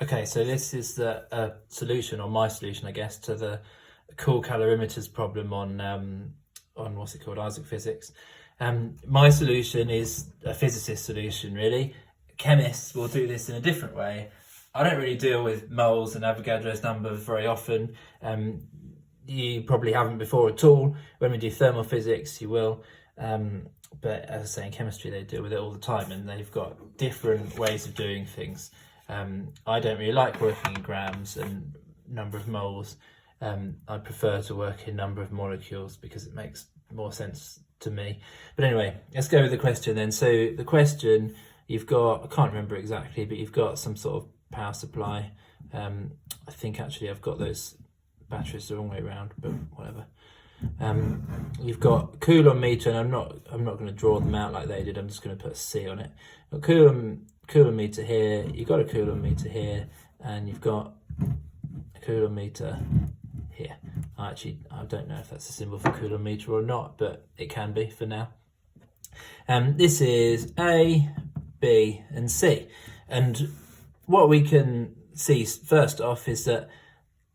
Okay, so this is the solution, or my solution, I guess, to the Coulombmeters problem on what's it called, Isaac physics. My solution is a physicist solution, really. Chemists will do this in a different way. I don't really deal with moles and Avogadro's number very often. You probably haven't before at all. When we do thermal physics, you will. But as I say, in chemistry, they deal with it all the time, and they've got different ways of doing things. I don't really like working in grams and number of moles. I prefer to work in number of molecules because it makes more sense to me. But anyway, let's go with the question then. So the question, you've got, I can't remember exactly, but you've got some sort of power supply. I think actually I've got those batteries the wrong way around, but whatever. You've got Coulomb meter, and I'm not going to draw them out like they did. I'm just going to put a C on it. Got Coulomb meter here. You've got a Coulomb meter here, and you've got a Coulomb meter here. I don't know if that's a symbol for Coulomb meter or not, but it can be for now. This is A, B, and C, and what we can see first off is that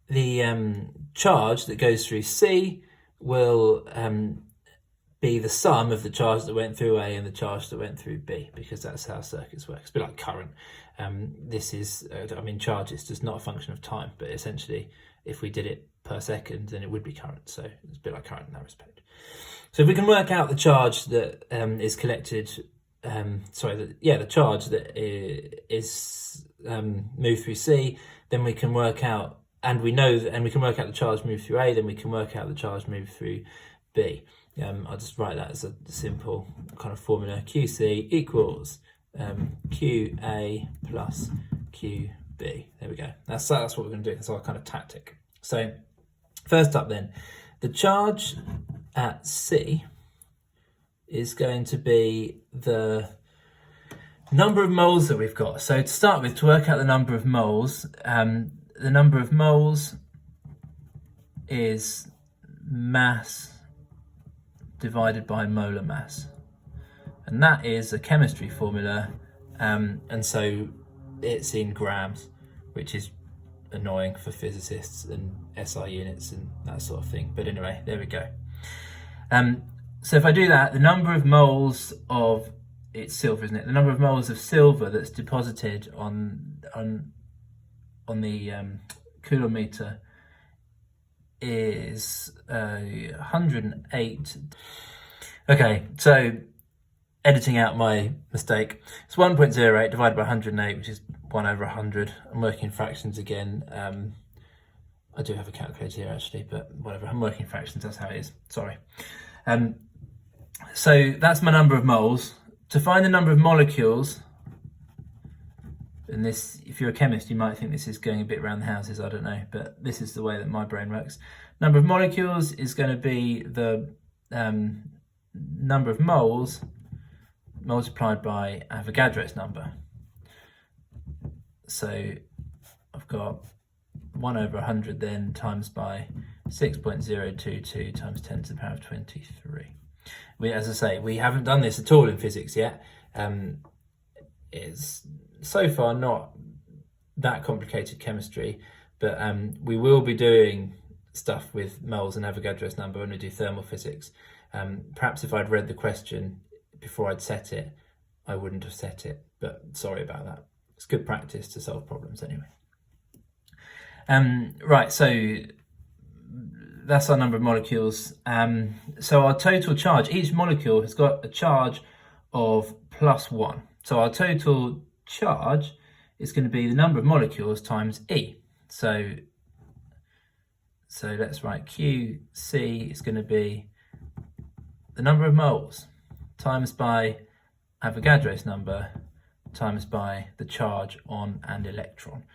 the charge that goes through C will be the sum of the charge that went through A and the charge that went through B, because that's how circuits work. It's a bit like current. This is, charge is just not a function of time, but essentially if we did it per second, then it would be current. So it's a bit like current in that respect. So if we can work out the charge that is collected, the charge that is moved through C, then we can work out, and we can work out the charge moved through A, then we can work out the charge moved through B. I'll just write that as a simple kind of formula. QC equals QA plus QB. There we go. That's what we're going to do. That's our kind of tactic. So first up then, the charge at C is going to be the number of moles that we've got. So to start with, to work out the number of moles, the number of moles is mass divided by molar mass, and that is a chemistry formula, and so it's in grams, which is annoying for physicists and SI units and that sort of thing. But anyway, there we go. So if I do that, the number of moles of, it's silver, isn't it? The number of moles of silver that's deposited on the Coulomb meter is 108. Okay, so editing out my mistake, it's 1.08 divided by 108, which is 1 over 100. I'm working in fractions again. I do have a calculator here actually, but whatever, I'm working in fractions, that's how it is, sorry. So that's my number of moles. To find the number of molecules, and this, if you're a chemist, you might think this is going a bit around the houses, I don't know, but this is the way that my brain works. Number of molecules is going to be the number of moles multiplied by Avogadro's number. So I've got 1 over 100 then times by 6.022 times 10 to the power of 23. As I say, we haven't done this at all in physics yet. It's so far not that complicated chemistry, but we will be doing stuff with moles and Avogadro's number when we do thermal physics. Perhaps if I'd read the question before I'd set it, I wouldn't have set it, but sorry about that. It's good practice to solve problems anyway. Right, so that's our number of molecules. So our total charge, each molecule has got a charge of +1. So our total charge is going to be the number of molecules times E. So let's write QC is going to be the number of moles times by Avogadro's number times by the charge on an electron.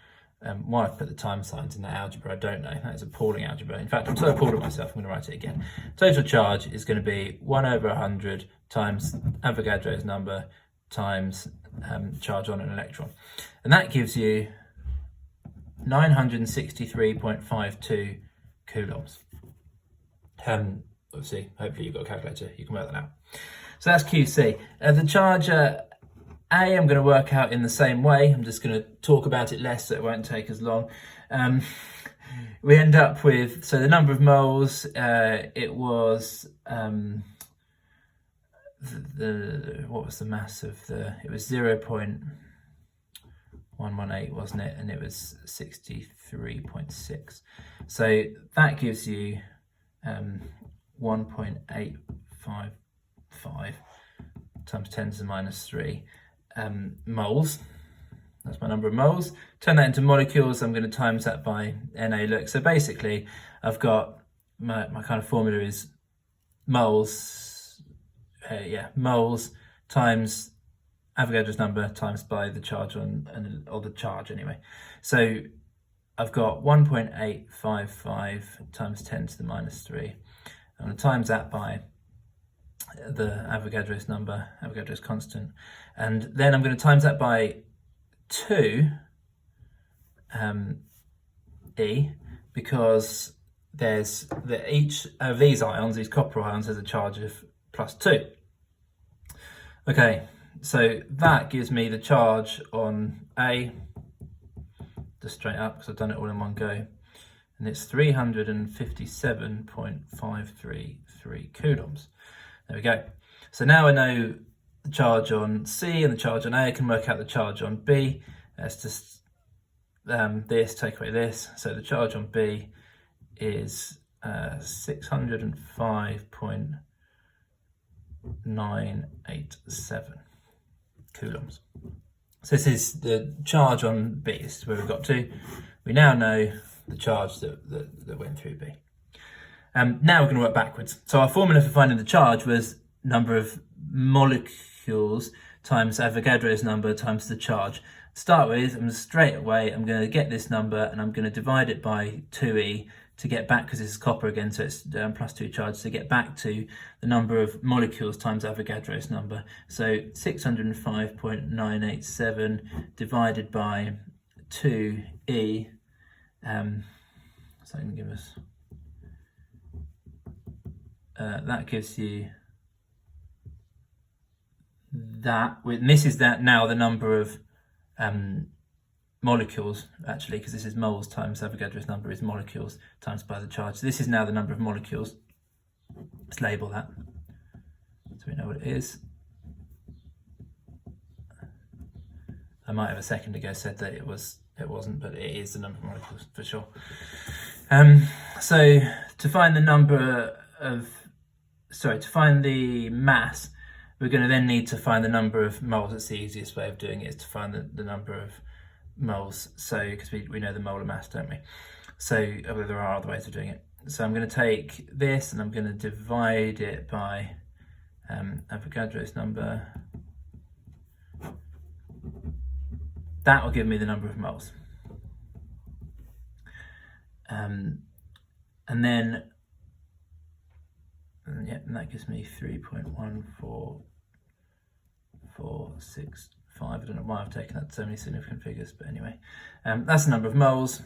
Why I've put the time signs in that algebra, I don't know. That is appalling algebra. In fact, I'm so appalled at myself, I'm going to write it again. Total charge is going to be 1 over 100 times Avogadro's number times charge on an electron. And that gives you 963.52 coulombs. Obviously, hopefully you've got a calculator, you can work that out. So that's QC. The charge A, I'm going to work out in the same way. I'm just going to talk about it less so it won't take as long. We end up with, so the number of moles, it was, what was the mass of it was 0.118, wasn't it? And it was 63.6. So that gives you 1.855 times 10 to the minus 3 moles. That's my number of moles. Turn that into molecules. I'm going to times that by Na. Look, so basically I've got my kind of formula is moles, moles times Avogadro's number times by the charge or the charge anyway. So I've got 1.855 times 10 to the minus 3. I'm going to times that by the Avogadro's number, Avogadro's constant, and then I'm going to times that by 2 E, because there's each of these ions, these copper ions, has a charge of +2. Okay, so that gives me the charge on A, just straight up because I've done it all in one go, and it's 357.533 coulombs. There we go. So now I know the charge on C and the charge on A. I can work out the charge on B. That's just this, take away this. So the charge on B is 605.987 coulombs. So this is the charge on B. This is where we got to. We now know the charge that went through B. Now we're going to work backwards. So our formula for finding the charge was number of molecules times Avogadro's number times the charge. To start with, I'm going to get this number and I'm going to divide it by 2E to get back, because this is copper again, so it's +2 charge, to get back to the number of molecules times Avogadro's number. So 605.987 divided by 2E, so give us, that gives you that, and this is that now the number of molecules, actually, because this is moles times Avogadro's number is molecules times by the charge. So this is now the number of molecules. Let's label that so we know what it is. I might have a second ago said that it wasn't, but it is the number of molecules for sure. So to find the to find the mass, we're going to then need to find the number of moles. That's the easiest way of doing it, is to find the number of moles. So because we know the molar mass, don't we? So although there are other ways of doing it. So I'm going to take this and I'm going to divide it by Avogadro's number. That will give me the number of moles. And then, and that gives me 3.14465. I don't know why I've taken that to so many significant figures, but anyway, that's the number of moles.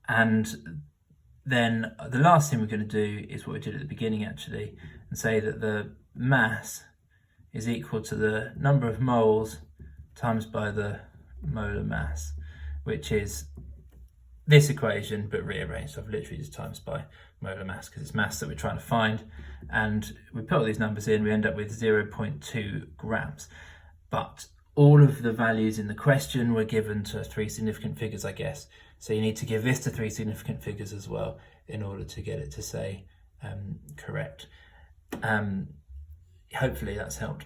And then the last thing we're going to do is what we did at the beginning, actually, and say that the mass is equal to the number of moles times by the molar mass, which is this equation but rearranged. So I've literally just times by molar mass because it's mass that we're trying to find, and we put all these numbers in, we end up with 0.2 grams. But all of the values in the question were given to 3 significant figures, I guess. So you need to give this to 3 significant figures as well in order to get it to say correct. Hopefully that's helped.